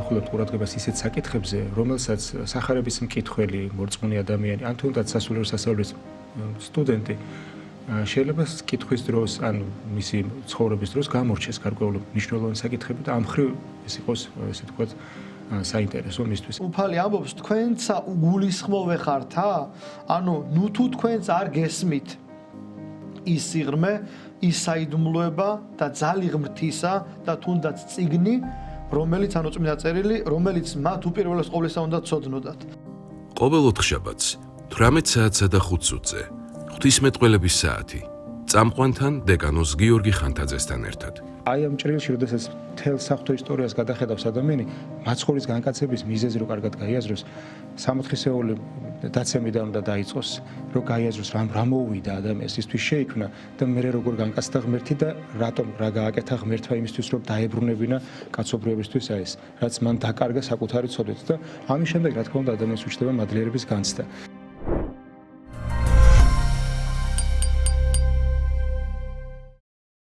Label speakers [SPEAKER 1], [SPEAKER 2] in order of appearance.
[SPEAKER 1] ვახულობთ ყურადღებას ისეთ საკითხებზე, რომელსაც სახარების მკითხველი, მორწმუნე ადამიანი, ან თუნდაც სასულიერო სასწავლებლის სტუდენტი შეიძლება კითხვის დროს, ან მისი ცხოვრების დროს გამორჩეს გარკვეული მნიშვნელოვანი საკითხები და ამ მხრივ ეს იყოს, ესე ვთქვათ, საინტერესო მისთვის.
[SPEAKER 2] უფალი ამბობს, თქვენცა უგულისხმოვე ხართა? ანუ, ნუ თუ თქვენც არ გესმით ის სიღრმე, ის საიდუმლოება და ძალი ღმრთისა და თუნდაც წიგნი, რომელიც ანუ წმინდა წერილი, რომელიც მათ უპირველეს ყოვლისა უნდა ცოდნოდათ.
[SPEAKER 3] ყოველ ოთხშაბათს 18 საათსა და 5 წუთზე ღვთისმეტყველების საათი წამყვანთან დეკანოს გიორგი ხანთაძესთან ერთად.
[SPEAKER 1] აი ამ ჭრილში, როდესაც მთელ საღვთო ისტორიას გადახედავს ადამიანი, მაცხოვრის განკაცების მიზეზი რო კარგად გაიაზროს, სამოთხისეული დაცემიდან უნდა დაიწყოს, რომ გაიაზროს რა მოუვიდა ადამიანს, ისთვის შეიქმნა და მე როგორ განკაცდა ღმერთი და რატომ რა გააკეთა ღმერთმა იმისთვის, რომ დაებრუნებინა კაცობრიობისთვის ეს, რაც მან დაკარგა საკუთარი ცოდვით და ამის შემდეგ რა თქმა უნდა ადამიანს უჩნდება მადლიერების განცდა.